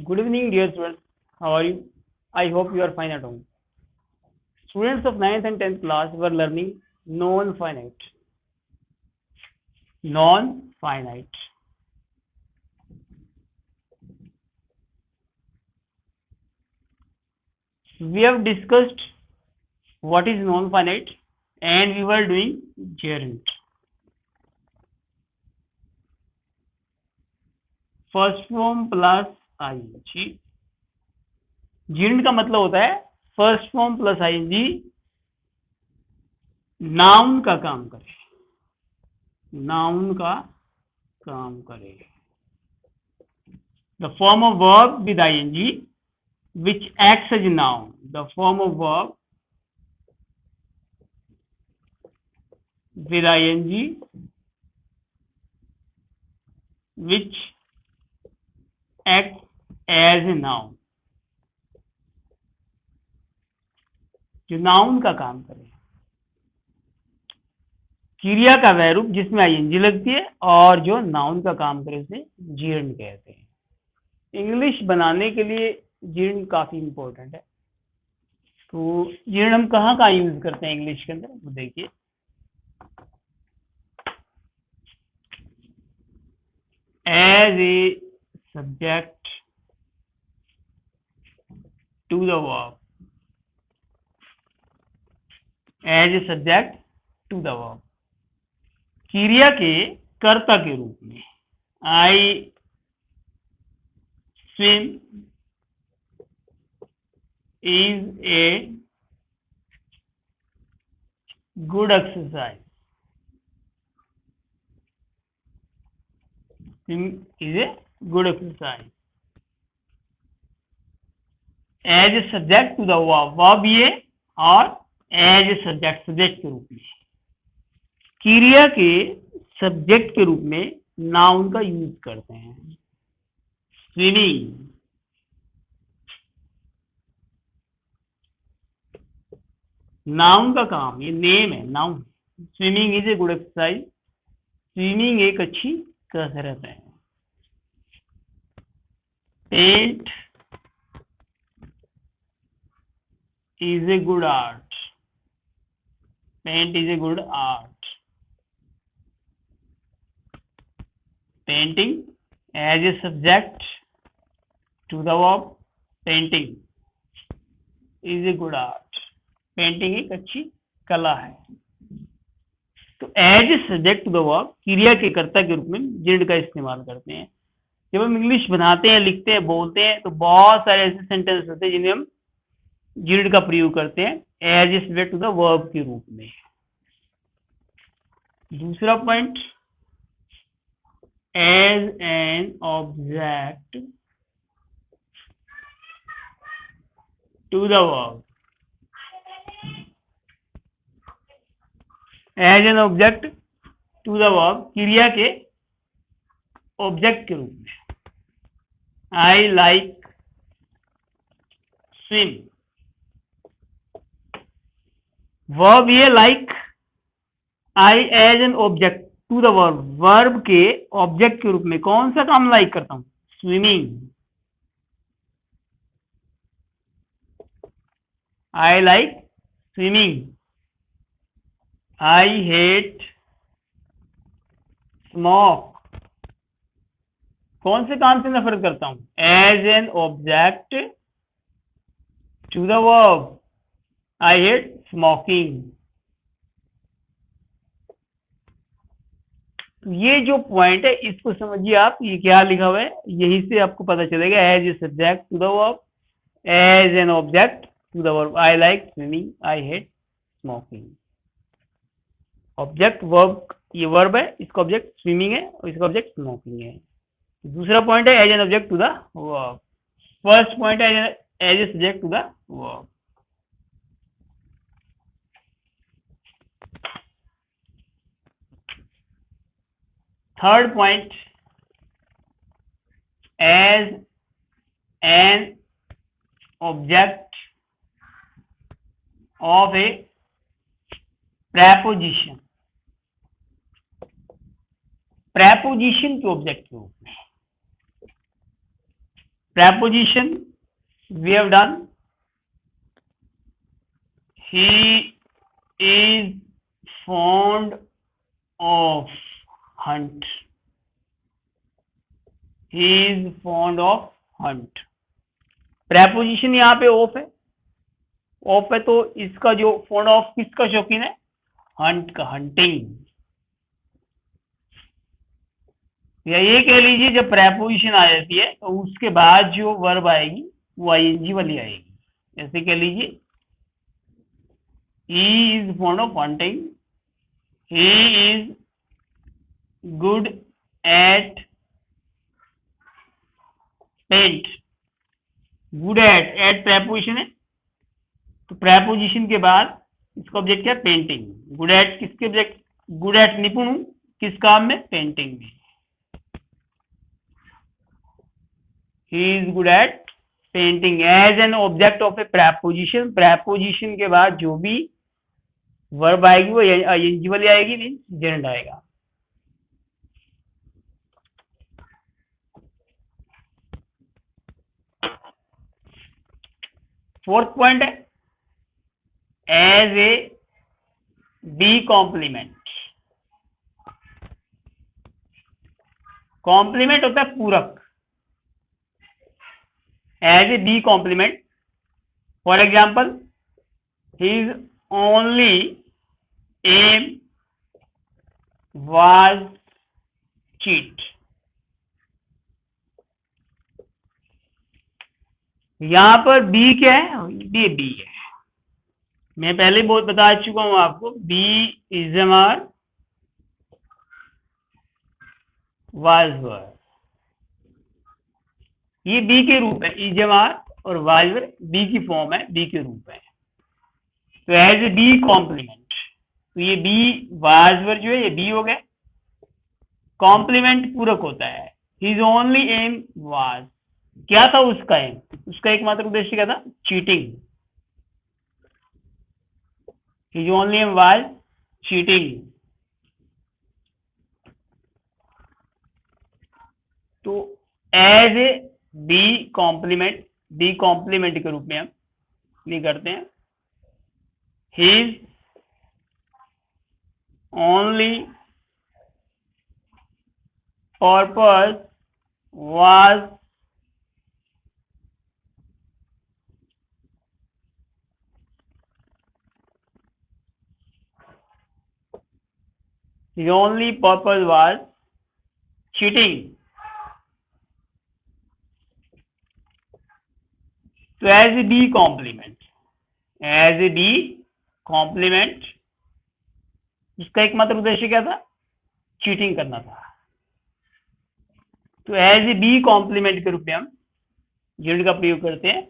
Good evening, dear students. How are you? I hope you are fine at home. Students of 9th and 10th class were learning non-finite. Non-finite. We have discussed what is non-finite and we were doing gerund. First form plus ing. gerund का मतलब होता है first form plus ING noun का काम करे. Noun का काम करे. The form of verb with ing which acts as a noun. The form of verb with ing which acts as a noun. जो नाउन का काम करे. क्रिया का वह रूप जिसमें आईएनजी लगती है और जो नाउन का काम करे उसे gerund कहते हैं. इंग्लिश बनाने के लिए gerund काफी इंपॉर्टेंट है. तो gerund हम कहाँ कहाँ यूज करते हैं इंग्लिश के अंदर, वो देखिए. As a subject to the verb. As a subject to the verb. क्रिया के कर्ता के रूप में. I swim is a good exercise. Swim is a good exercise. As a subject to the verb. Verb ये और एज ए सब्जेक्ट सब्जेक्ट के रूप में. क्रिया के सब्जेक्ट के रूप में नाउन का यूज करते हैं. स्विमिंग. नाउन का काम, ये नेम है noun. Swimming is a good exercise. Swimming एक अच्छी कसरत है. Paint is a good art. Paint is a good art. Painting as a subject to the verb. Painting is a good art. Painting एक अच्छी कला है. तो as a subject to the verb क्रिया के कर्ता के रूप में gerund का इस्तेमाल करते हैं. जब हम इंग्लिश बनाते हैं, लिखते हैं, बोलते हैं तो बहुत सारे ऐसे सेंटेंस होते हैं जिन्हें हम gerund का प्रयोग करते हैं as a subject to the verb के रूप में. दूसरा point, as an object to the verb. as an object to the verb क्रिया के ऑब्जेक्ट के रूप में. I like swim. verb ये like. I as an object to the verb. Verb के ऑब्जेक्ट के रूप में कौन सा काम लाइक करता हूं? Swimming. I like swimming. I hate smoke. कौन से काम से नफरत करता हूं? As an object to the verb. I hate smoking. ये जो पॉइंट है इसको समझिए आप. ये क्या लिखा हुआ है, यही से आपको पता चलेगा. As a subject to the verb. As an object to the verb. I like swimming. I hate smoking. Object verb, ये वर्ब है, इसका ऑब्जेक्ट स्विमिंग है और इसका ऑब्जेक्ट स्मोकिंग है. दूसरा पॉइंट है as an object to the verb. First point है as a subject to the verb. Third point, as an object of a preposition. preposition के ऑब्जेक्ट के रूप में. preposition we have done. He is fond of hunt. He is fond of hunt. preposition यहाँ पे of है, of है तो इसका जो fond of किसका शौकीन है, हंट का, हंटिंग। या ये कह लीजिए जब प्रेपोजिशन आ जाती है तो उसके बाद जो वर्ब आएगी वो आईएनजी वाली आएगी। ऐसे कह लीजिए he is fond of hunting, he is good at paint। Good at preposition है तो प्रेपोजिशन के बाद इसका ऑब्जेक्ट क्या है, पेंटिंग। गुड एट किसके ऑब्जेक्ट, गुड एट निपुण हूं किस काम में, पेंटिंग में। He is good at painting as an object of a preposition. Preposition के बाद जो भी वर्ब आएगी वो आईएनजी वाली आएगी, मीन जेंड आएगा। फोर्थ पॉइंट है as a B complement. Complement होता है पूरक, as a B complement. For example his only aim was cheat. यहां पर बी क्या है, ये बी है। मैं पहले बहुत बता चुका हूं आपको, बी इजमर वाजवर, ये बी के रूप है। इजमर और वाजवर बी की फॉर्म है, बी के रूप है। तो एज ए बी कॉम्प्लीमेंट, तो ये बी वाजवर जो है ये बी हो गया। कॉम्प्लीमेंट पूरक होता है। हिज ओनली एम वाज, क्या था उसका एम, उसका एकमात्र उद्देश्य क्या था, cheating. His only aim was cheating. तो as a B complement, B complement के रूप में हम ये करते हैं, his only purpose was his only purpose was cheating। तो as a B complement, as a B complement, इसका एकमात्र उद्देश्य क्या था, चीटिंग करना था। तो एज ए बी कॉम्प्लीमेंट के रूप में हम यूनिट का प्रयोग करते हैं।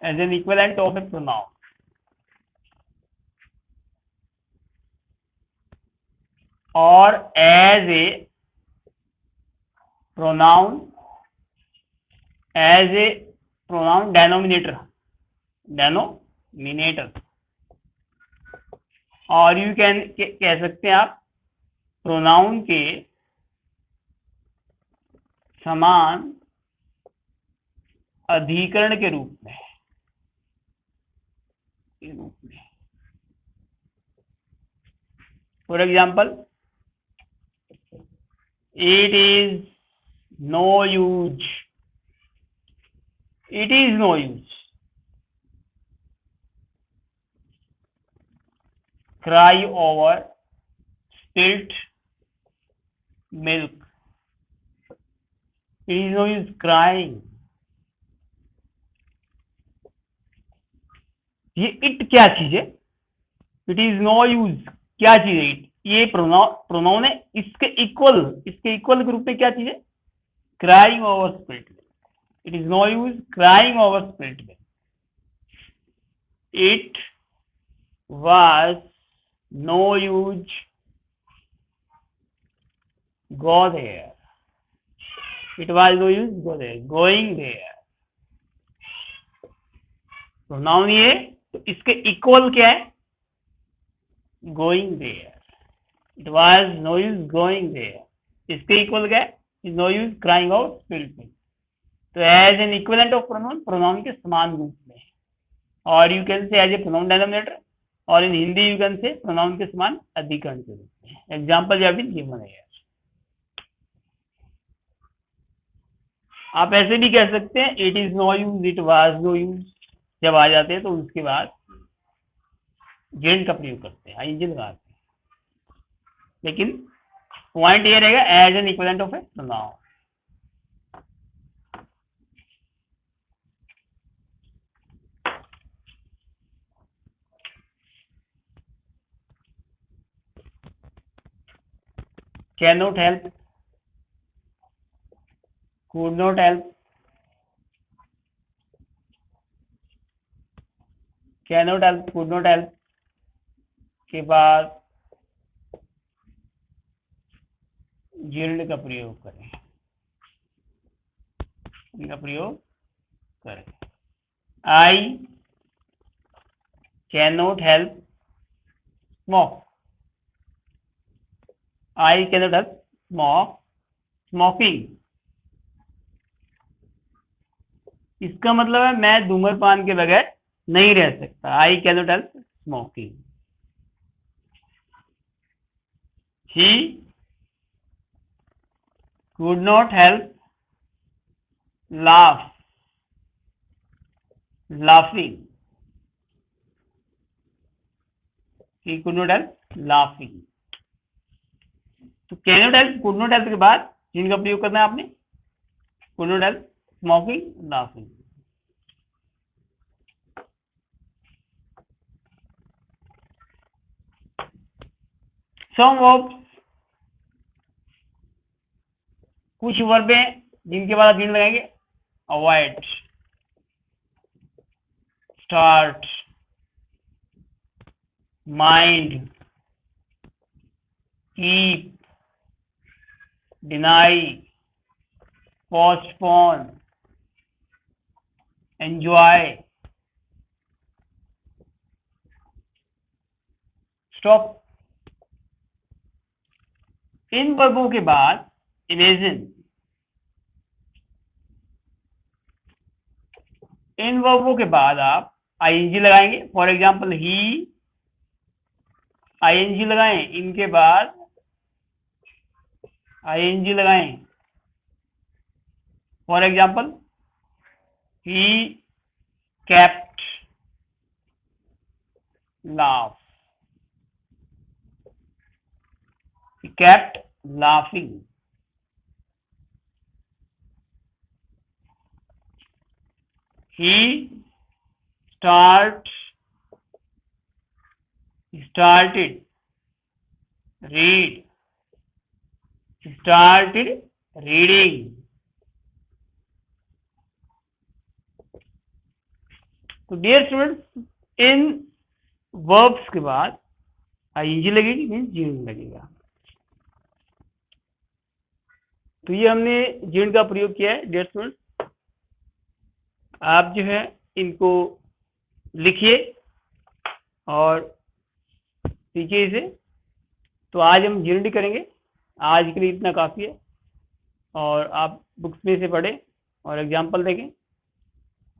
As an equivalent of a pronoun, or as a pronoun denominator, और यू कैन कह सकते हैं आप प्रोनाउन के समान अधिकरण के रूप में, for example it is no use, it is no use. cry over spilt milk, it is no use crying। ये इट क्या चीज है? इट इज नो यूज, क्या चीज है इट? ये प्रोनाउन है। इसके इक्वल के रूप में क्या चीज है? Crying over spilt milk. It is no use crying over spilt milk. It was no use go there. It was no use go there. Going there. Pronoun ये, तो इसके इक्वल क्या है? Going there. It was no use going there. इसके equal क्या है? Is no use crying out spilt milk. तो as an equivalent of pronoun के समान रूप में, और you can say as a pronoun denominator, और in Hindi you can say pronoun के समान अधिकरण के रूप में। एग्जाम्पल या भी गिवन है। आप ऐसे भी कह सकते हैं it is no use, it was no use. जब आ जाते हैं तो उसके बाद जेंड का प्रयोग करते हैं, आईएनजी लगाते हैं। लेकिन पॉइंट ये रहेगा as an equivalent of a pronoun. Can not help, could not help, cannot help, could not help के बाद जीर्ण का प्रयोग करें, इनका प्रयोग करें। I can not help smoke. I can not help smoking. इसका मतलब है मैं धूम्रपान के बगैर नहीं रह सकता। I can not help smoking. He could not help laughing. He could not help laughing. तो cannot help, could not help के बाद जिनका प्रयोग करना है आपने, could not help smoking, laughing. Some verbs, कुछ वर्ब हैं जिनके बाद आप जिन लगाएंगे। Avoid, start, mind, keep, deny, postpone, enjoy, stop. इन वर्बों के बाद इमेजिन, इन वर्बों के बाद आप आईएनजी लगाएंगे। फॉर एग्जाम्पल ही, आईएनजी लगाएं, इनके बाद आईएनजी लगाएं। For example he kept laugh, he kept laughing. He started reading. तो डियर स्टूडेंट्स, इन वर्ब्स के बाद आईएनजी लगेगी, मीन्स जीर्ण लगेगा। तो ये हमने जीर्ण का प्रयोग किया है। डियर स्टूडेंट्स, आप जो है इनको लिखिए और सीखिए इसे। तो आज हम जीर्ण करेंगे। आज के लिए इतना काफ़ी है, और आप बुक्स में से पढ़ें और एग्जाम्पल देखें।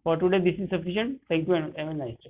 For today this is sufficient. Thank you and have a nice day.